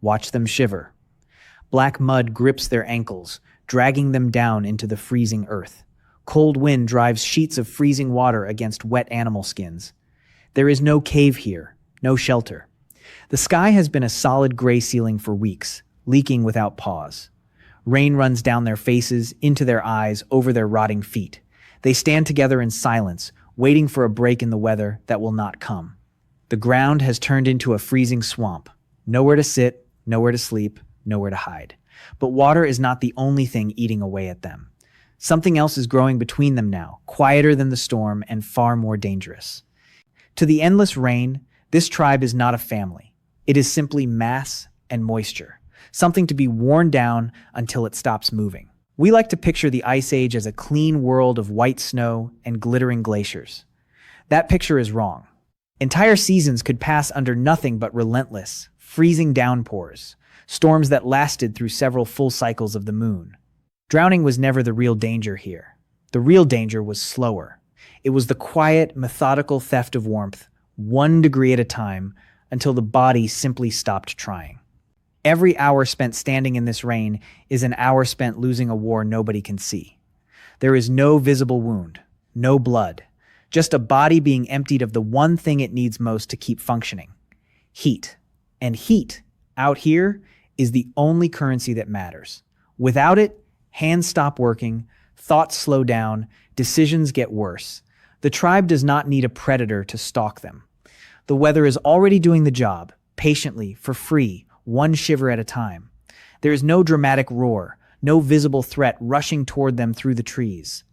Watch them shiver. Black mud grips their ankles, dragging them down into the freezing earth. Cold wind drives sheets of freezing water against wet animal skins. There is no cave here, no shelter. The sky has been a solid gray ceiling for weeks, leaking without pause. Rain runs down their faces, into their eyes, over their rotting feet. They stand together in silence, waiting for a break in the weather that will not come. The ground has turned into a freezing swamp. Nowhere to sit, nowhere to sleep, nowhere to hide. But water is not the only thing eating away at them. Something else is growing between them now, quieter than the storm and far more dangerous. To the endless rain, this tribe is not a family. It is simply mass and moisture, something to be worn down until it stops moving. We like to picture the Ice Age as a clean world of white snow and glittering glaciers. That picture is wrong. Entire seasons could pass under nothing but relentless, freezing downpours, storms that lasted through several full cycles of the moon. Drowning was never the real danger here. The real danger was slower. It was the quiet, methodical theft of warmth, 1 degree at a time, until the body simply stopped trying. Every hour spent standing in this rain is an hour spent losing a war nobody can see. There is no visible wound, no blood, just a body being emptied of the one thing it needs most to keep functioning: heat. And heat, out here, is the only currency that matters. Without it, hands stop working, thoughts slow down, decisions get worse. The tribe does not need a predator to stalk them. The weather is already doing the job, patiently, for free, 1 shiver at a time. There is no dramatic roar, no visible threat rushing toward them through the trees.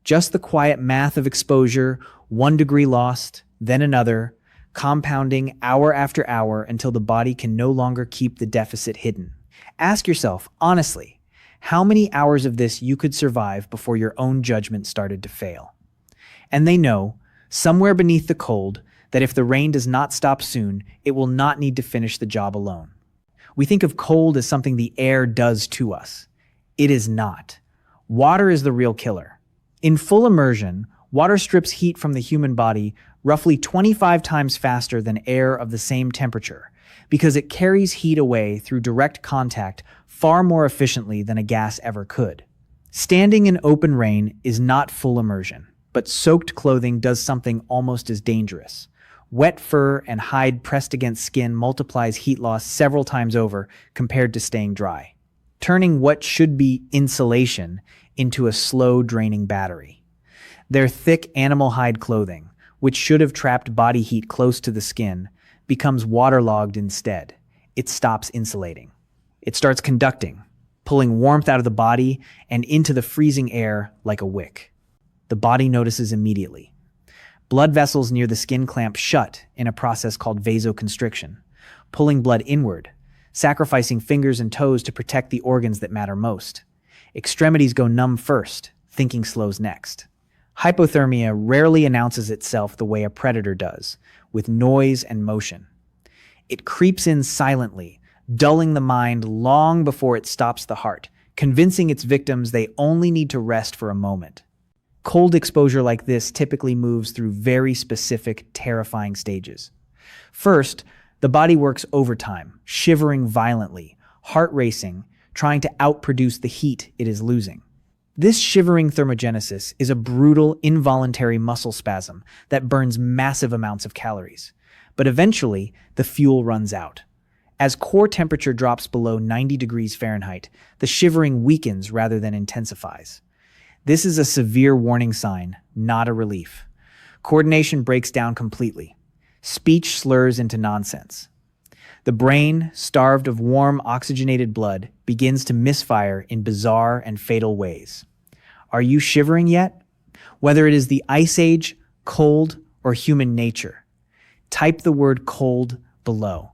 Just the quiet math of exposure, 1 degree lost, then another, compounding hour after hour until the body can no longer keep the deficit hidden. Ask yourself, honestly, how many hours of this you could survive before your own judgment started to fail. And they know, somewhere beneath the cold, that if the rain does not stop soon, it will not need to finish the job alone. We think of cold as something the air does to us. It is not. Water is the real killer. In full immersion, water strips heat from the human body roughly 25 times faster than air of the same temperature, because it carries heat away through direct contact far more efficiently than a gas ever could. Standing in open rain is not full immersion, but soaked clothing does something almost as dangerous. Wet fur and hide pressed against skin multiplies heat loss several times over compared to staying dry, turning what should be insulation into a slow draining battery. Their thick animal hide clothing, which should have trapped body heat close to the skin, becomes waterlogged instead. It stops insulating. It starts conducting, pulling warmth out of the body and into the freezing air like a wick. The body notices immediately. Blood vessels near the skin clamp shut in a process called vasoconstriction, pulling blood inward, sacrificing fingers and toes to protect the organs that matter most. Extremities go numb first, thinking slows next. Hypothermia rarely announces itself the way a predator does, with noise and motion. It creeps in silently, dulling the mind long before it stops the heart, convincing its victims they only need to rest for a moment. Cold exposure like this typically moves through very specific, terrifying stages. First, the body works overtime, shivering violently, heart racing, trying to outproduce the heat it is losing. This shivering thermogenesis is a brutal, involuntary muscle spasm that burns massive amounts of calories. But eventually, the fuel runs out. As core temperature drops below 90 degrees Fahrenheit, the shivering weakens rather than intensifies. This is a severe warning sign, not a relief. Coordination breaks down completely. Speech slurs into nonsense. The brain, starved of warm, oxygenated blood, begins to misfire in bizarre and fatal ways. Are you shivering yet? Whether it is the Ice Age, cold, or human nature, type the word cold below.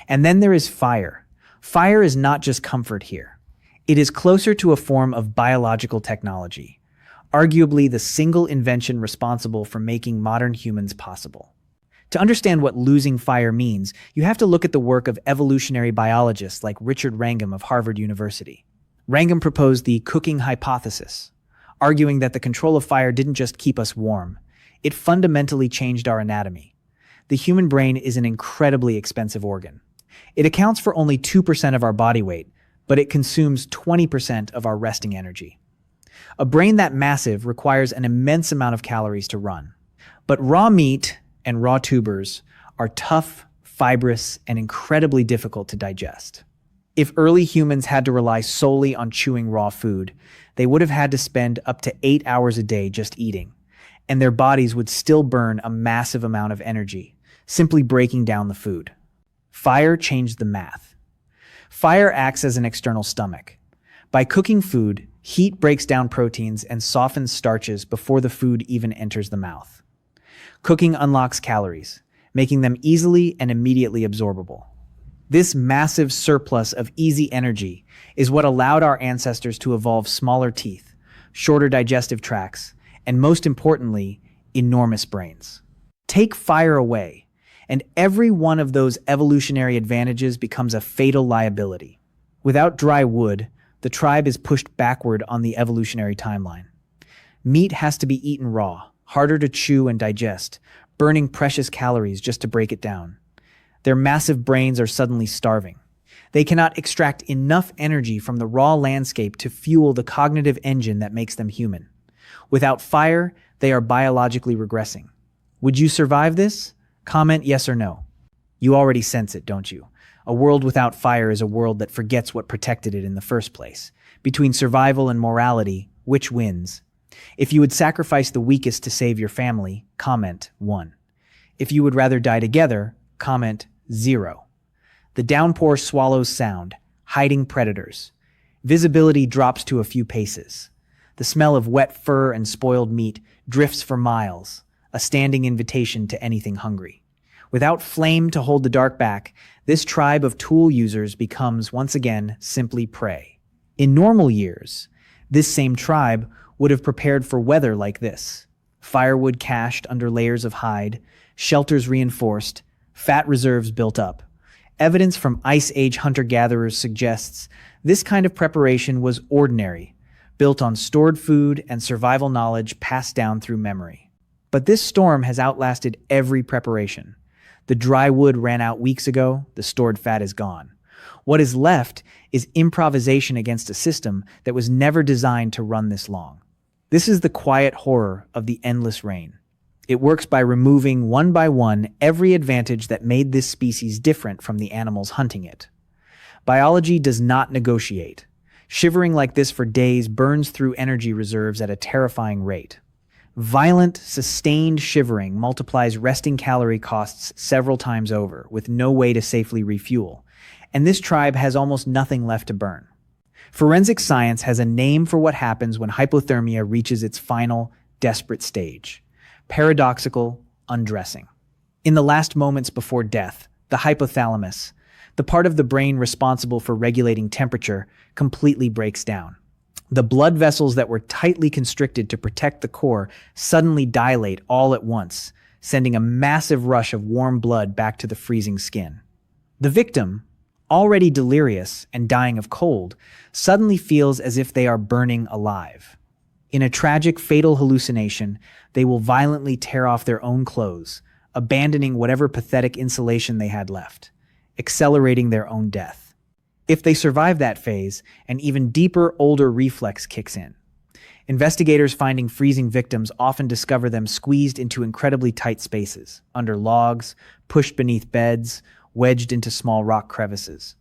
And then there is fire. Fire is not just comfort here. It is closer to a form of biological technology, arguably the single invention responsible for making modern humans possible. To understand what losing fire means, you have to look at the work of evolutionary biologists like Richard Wrangham of Harvard University. Wrangham proposed the cooking hypothesis, arguing that the control of fire didn't just keep us warm, it fundamentally changed our anatomy. The human brain is an incredibly expensive organ. It accounts for only 2% of our body weight, but it consumes 20% of our resting energy. A brain that massive requires an immense amount of calories to run. But raw meat and raw tubers are tough, fibrous, and incredibly difficult to digest. If early humans had to rely solely on chewing raw food, they would have had to spend up to 8 hours a day just eating, and their bodies would still burn a massive amount of energy, simply breaking down the food. Fire changed the math. Fire acts as an external stomach. By cooking food, heat breaks down proteins and softens starches before the food even enters the mouth. Cooking unlocks calories, making them easily and immediately absorbable. This massive surplus of easy energy is what allowed our ancestors to evolve smaller teeth, shorter digestive tracts, and most importantly, enormous brains. Take fire away, and every one of those evolutionary advantages becomes a fatal liability. Without dry wood, the tribe is pushed backward on the evolutionary timeline. Meat has to be eaten raw, harder to chew and digest, burning precious calories just to break it down. Their massive brains are suddenly starving. They cannot extract enough energy from the raw landscape to fuel the cognitive engine that makes them human. Without fire, they are biologically regressing. Would you survive this? Comment yes or no. You already sense it, don't you? A world without fire is a world that forgets what protected it in the first place. Between survival and morality, which wins? If you would sacrifice the weakest to save your family, comment 1. If you would rather die together, comment 0. The downpour swallows sound, hiding predators. Visibility drops to a few paces. The smell of wet fur and spoiled meat drifts for miles, a standing invitation to anything hungry. Without flame to hold the dark back, this tribe of tool users becomes, once again, simply prey. In normal years, this same tribe would have prepared for weather like this. Firewood cached under layers of hide, shelters reinforced, fat reserves built up. Evidence from Ice Age hunter-gatherers suggests this kind of preparation was ordinary, built on stored food and survival knowledge passed down through memory. But this storm has outlasted every preparation. The dry wood ran out weeks ago, the stored fat is gone. What is left is improvisation against a system that was never designed to run this long. This is the quiet horror of the endless rain. It works by removing one by one every advantage that made this species different from the animals hunting it. Biology does not negotiate. Shivering like this for days burns through energy reserves at a terrifying rate. Violent, sustained shivering multiplies resting calorie costs several times over, with no way to safely refuel, and this tribe has almost nothing left to burn. Forensic science has a name for what happens when hypothermia reaches its final, desperate stage: paradoxical undressing. In the last moments before death, the hypothalamus, the part of the brain responsible for regulating temperature, completely breaks down. The blood vessels that were tightly constricted to protect the core suddenly dilate all at once, sending a massive rush of warm blood back to the freezing skin. The victim, already delirious and dying of cold, suddenly feels as if they are burning alive. In a tragic, fatal hallucination, they will violently tear off their own clothes, abandoning whatever pathetic insulation they had left, accelerating their own death. If they survive that phase, an even deeper, older reflex kicks in. Investigators finding freezing victims often discover them squeezed into incredibly tight spaces, under logs, pushed beneath beds, wedged into small rock crevices.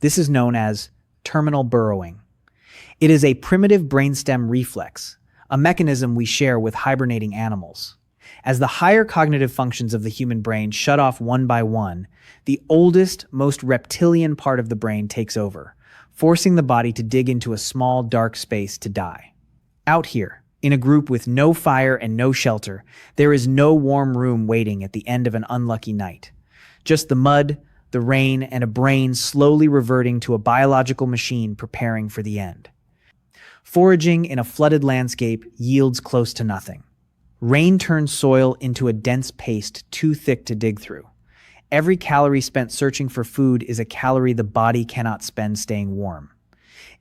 This is known as terminal burrowing. It is a primitive brainstem reflex, a mechanism we share with hibernating animals. As the higher cognitive functions of the human brain shut off one by one, the oldest, most reptilian part of the brain takes over, forcing the body to dig into a small, dark space to die. Out here, in a group with no fire and no shelter, there is no warm room waiting at the end of an unlucky night. Just the mud, the rain, and a brain slowly reverting to a biological machine preparing for the end. Foraging in a flooded landscape yields close to nothing. Rain turns soil into a dense paste too thick to dig through. Every calorie spent searching for food is a calorie the body cannot spend staying warm.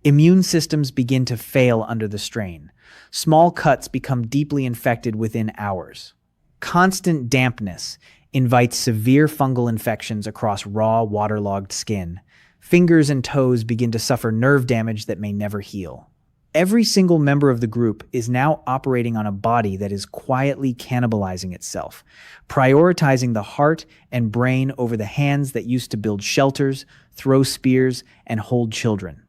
Immune systems begin to fail under the strain. Small cuts become deeply infected within hours. Constant dampness, invites severe fungal infections across raw, waterlogged skin. Fingers and toes begin to suffer nerve damage that may never heal. Every single member of the group is now operating on a body that is quietly cannibalizing itself, prioritizing the heart and brain over the hands that used to build shelters, throw spears, and hold children.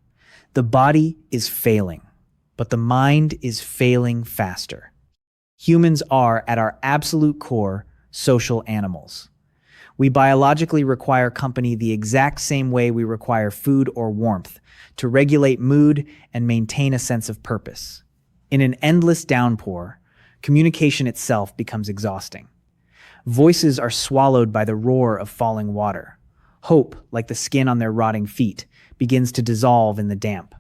The body is failing, but the mind is failing faster. Humans are, at our absolute core, social animals. We biologically require company the exact same way we require food or warmth, to regulate mood and maintain a sense of purpose. In an endless downpour, communication itself becomes exhausting. Voices are swallowed by the roar of falling water. Hope, like the skin on their rotting feet, begins to dissolve in the damp.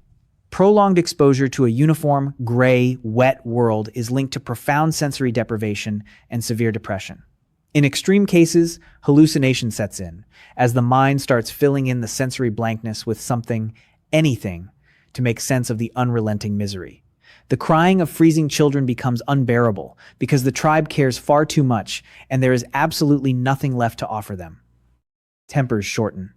Prolonged exposure to a uniform, gray, wet world is linked to profound sensory deprivation and severe depression. In extreme cases, hallucination sets in, as the mind starts filling in the sensory blankness with something, anything, to make sense of the unrelenting misery. The crying of freezing children becomes unbearable because the tribe cares far too much and there is absolutely nothing left to offer them. Tempers shorten.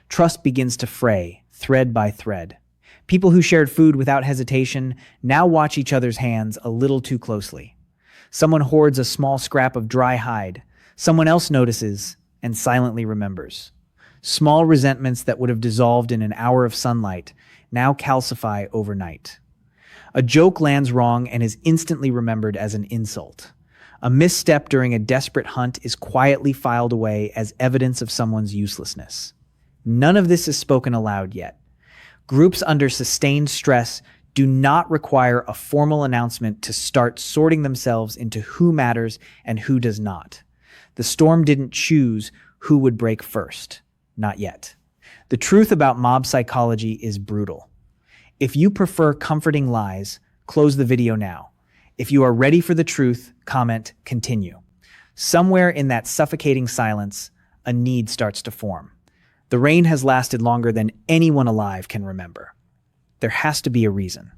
Trust begins to fray, thread by thread. People who shared food without hesitation now watch each other's hands a little too closely. Someone hoards a small scrap of dry hide. Someone else notices and silently remembers. Small resentments that would have dissolved in an hour of sunlight now calcify overnight. A joke lands wrong and is instantly remembered as an insult. A misstep during a desperate hunt is quietly filed away as evidence of someone's uselessness. None of this is spoken aloud yet. Groups under sustained stress do not require a formal announcement to start sorting themselves into who matters and who does not. The storm didn't choose who would break first. Not yet. The truth about mob psychology is brutal. If you prefer comforting lies, close the video now. If you are ready for the truth, comment, continue. Somewhere in that suffocating silence, a need starts to form. The rain has lasted longer than anyone alive can remember. There has to be a reason.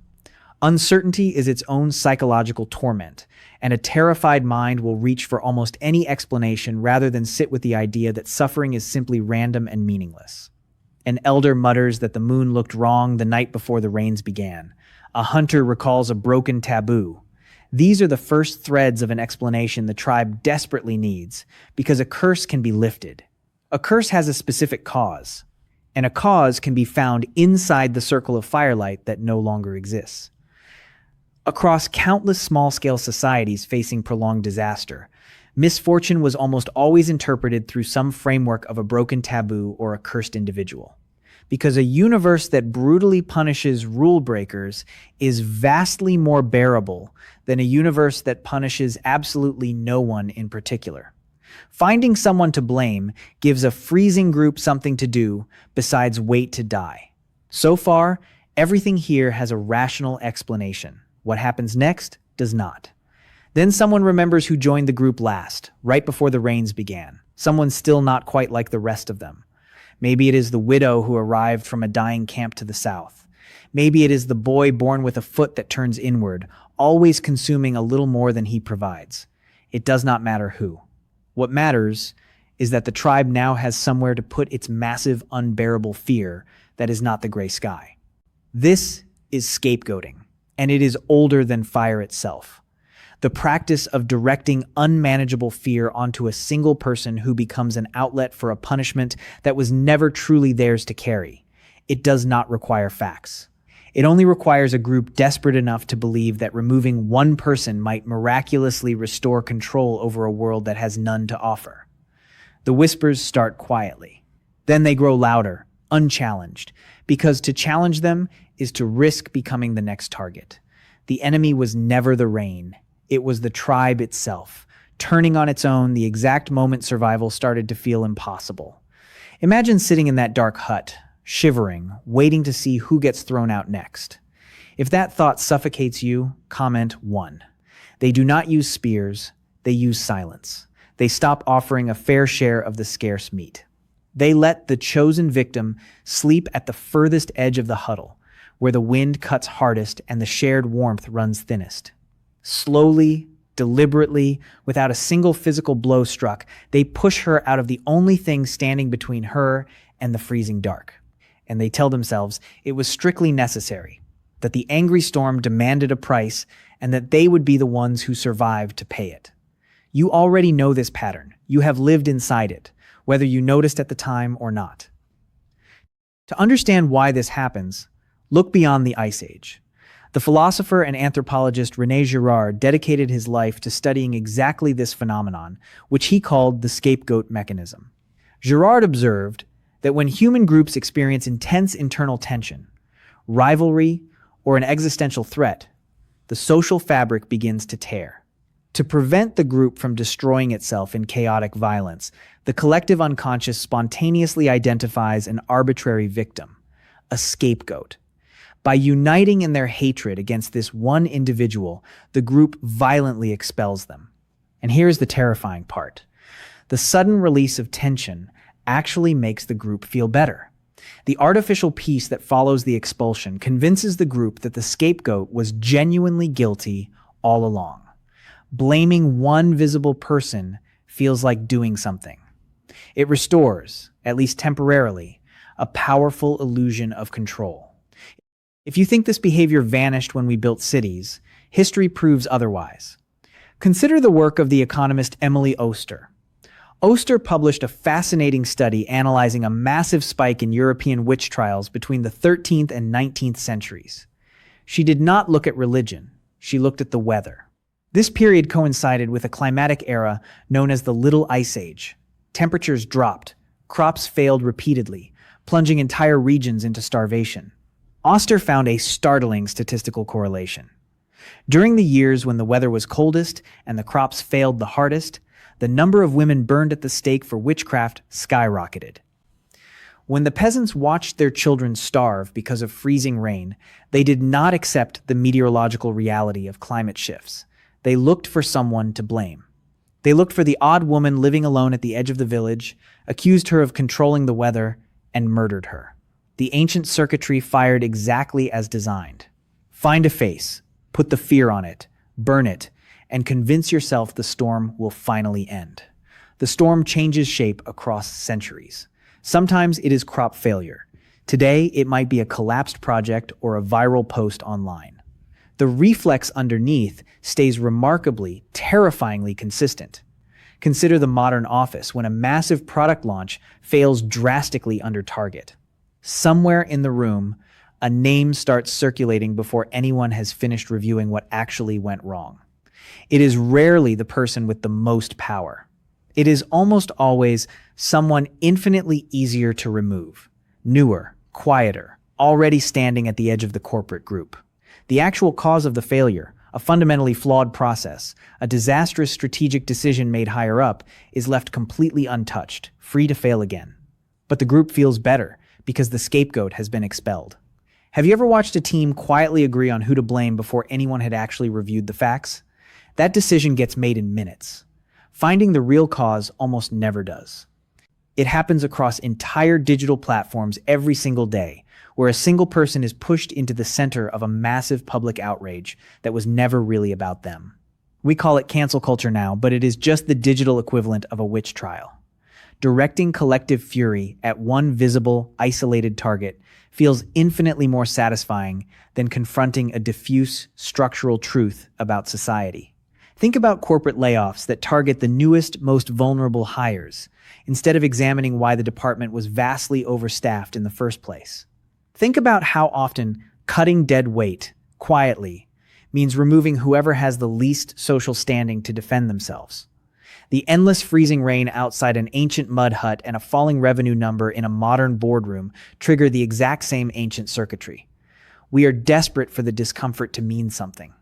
Uncertainty is its own psychological torment, and a terrified mind will reach for almost any explanation rather than sit with the idea that suffering is simply random and meaningless. An elder mutters that the moon looked wrong the night before the rains began. A hunter recalls a broken taboo. These are the first threads of an explanation the tribe desperately needs, because a curse can be lifted. A curse has a specific cause, and a cause can be found inside the circle of firelight that no longer exists. Across countless small-scale societies facing prolonged disaster, misfortune was almost always interpreted through some framework of a broken taboo or a cursed individual. Because a universe that brutally punishes rule breakers is vastly more bearable than a universe that punishes absolutely no one in particular. Finding someone to blame gives a freezing group something to do besides wait to die. So far, everything here has a rational explanation. What happens next does not. Then someone remembers who joined the group last, right before the rains began. Someone still not quite like the rest of them. Maybe it is the widow who arrived from a dying camp to the south. Maybe it is the boy born with a foot that turns inward, always consuming a little more than he provides. It does not matter who. What matters is that the tribe now has somewhere to put its massive, unbearable fear that is not the gray sky. This is scapegoating, and it is older than fire itself. The practice of directing unmanageable fear onto a single person who becomes an outlet for a punishment that was never truly theirs to carry. It does not require facts. It only requires a group desperate enough to believe that removing one person might miraculously restore control over a world that has none to offer. The whispers start quietly. Then they grow louder, unchallenged, because to challenge them is to risk becoming the next target. The enemy was never the rain. It was the tribe itself, turning on its own the exact moment survival started to feel impossible. Imagine sitting in that dark hut, shivering, waiting to see who gets thrown out next. If that thought suffocates you, comment 1. They do not use spears, they use silence. They stop offering a fair share of the scarce meat. They let the chosen victim sleep at the furthest edge of the huddle, where the wind cuts hardest and the shared warmth runs thinnest. Slowly, Deliberately, without a single physical blow struck, they push her out of the only thing standing between her and the freezing dark. And they tell themselves it was strictly necessary, that the angry storm demanded a price, and that they would be the ones who survived to pay it. You already know this pattern. You have lived inside it, whether you noticed at the time or not. To understand why this happens, look beyond the Ice Age. The philosopher and anthropologist René Girard dedicated his life to studying exactly this phenomenon, which he called the scapegoat mechanism. Girard observed that when human groups experience intense internal tension, rivalry, or an existential threat, the social fabric begins to tear. To prevent the group from destroying itself in chaotic violence, the collective unconscious spontaneously identifies an arbitrary victim, a scapegoat. By uniting in their hatred against this one individual, the group violently expels them. And here's the terrifying part. The sudden release of tension actually makes the group feel better. The artificial peace that follows the expulsion convinces the group that the scapegoat was genuinely guilty all along. Blaming one visible person feels like doing something. It restores, at least temporarily, a powerful illusion of control. If you think this behavior vanished when we built cities, history proves otherwise. Consider the work of the economist Emily Oster. Oster published a fascinating study analyzing a massive spike in European witch trials between the 13th and 19th centuries. She did not look at religion, she looked at the weather. This period coincided with a climatic era known as the Little Ice Age. Temperatures dropped, crops failed repeatedly, plunging entire regions into starvation. Oster found a startling statistical correlation. During the years when the weather was coldest and the crops failed the hardest, the number of women burned at the stake for witchcraft skyrocketed. When the peasants watched their children starve because of freezing rain, they did not accept the meteorological reality of climate shifts. They looked for someone to blame. They looked for the odd woman living alone at the edge of the village, accused her of controlling the weather, and murdered her. The ancient circuitry fired exactly as designed. Find a face, put the fear on it, burn it, and convince yourself the storm will finally end. The storm changes shape across centuries. Sometimes it is crop failure. Today, it might be a collapsed project or a viral post online. The reflex underneath stays remarkably, terrifyingly consistent. Consider the modern office when a massive product launch fails drastically under target. Somewhere in the room, a name starts circulating before anyone has finished reviewing what actually went wrong. It is rarely the person with the most power. It is almost always someone infinitely easier to remove, newer, quieter, already standing at the edge of the corporate group. The actual cause of the failure, a fundamentally flawed process, a disastrous strategic decision made higher up, is left completely untouched, free to fail again. But the group feels better, because the scapegoat has been expelled. Have you ever watched a team quietly agree on who to blame before anyone had actually reviewed the facts? That decision gets made in minutes. Finding the real cause almost never does. It happens across entire digital platforms every single day, where a single person is pushed into the center of a massive public outrage that was never really about them. We call it cancel culture now, but it is just the digital equivalent of a witch trial. Directing collective fury at one visible, isolated target feels infinitely more satisfying than confronting a diffuse, structural truth about society. Think about corporate layoffs that target the newest, most vulnerable hires, instead of examining why the department was vastly overstaffed in the first place. Think about how often cutting dead weight, quietly, means removing whoever has the least social standing to defend themselves. The endless freezing rain outside an ancient mud hut and a falling revenue number in a modern boardroom trigger the exact same ancient circuitry. We are desperate for the discomfort to mean something.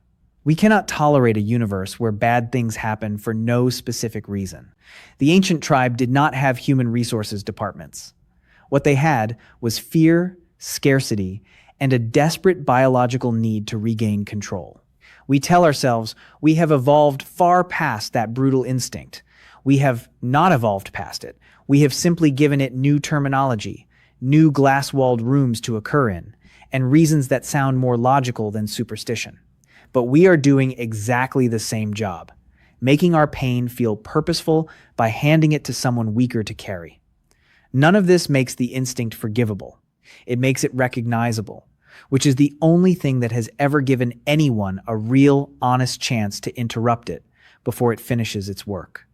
We cannot tolerate a universe where bad things happen for no specific reason. The ancient tribe did not have human resources departments. What they had was fear, scarcity, and a desperate biological need to regain control. We tell ourselves we have evolved far past that brutal instinct. We have not evolved past it. We have simply given it new terminology, new glass-walled rooms to occur in, and reasons that sound more logical than superstition. But we are doing exactly the same job, making our pain feel purposeful by handing it to someone weaker to carry. None of this makes the instinct forgivable. It makes it recognizable, which is the only thing that has ever given anyone a real, honest chance to interrupt it before it finishes its work.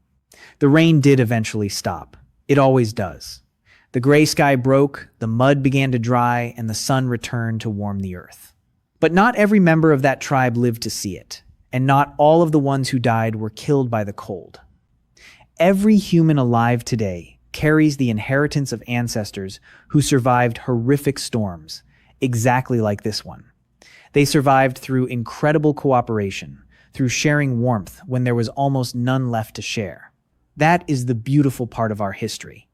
The rain did eventually stop. It always does. The gray sky broke, the mud began to dry, and the sun returned to warm the earth. But not every member of that tribe lived to see it, and not all of the ones who died were killed by the cold. Every human alive today carries the inheritance of ancestors who survived horrific storms, exactly like this one. They survived through incredible cooperation, through sharing warmth when there was almost none left to share. That is the beautiful part of our history.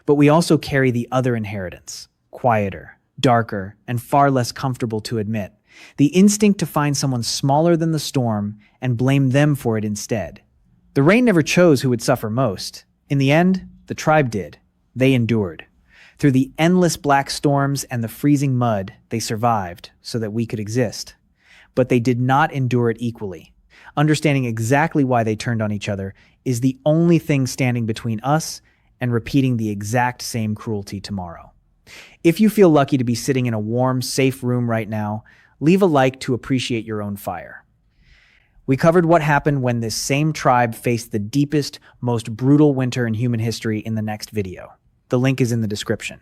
But we also carry the other inheritance, quieter, darker, and far less comfortable to admit. The instinct to find someone smaller than the storm and blame them for it instead. The rain never chose who would suffer most. In the end, the tribe did. They endured. Through the endless black storms and the freezing mud, they survived so that we could exist. But they did not endure it equally. Understanding exactly why they turned on each other is the only thing standing between us and repeating the exact same cruelty tomorrow. If you feel lucky to be sitting in a warm, safe room right now, leave a like to appreciate your own fire. We covered what happened when this same tribe faced the deepest, most brutal winter in human history in the next video. The link is in the description.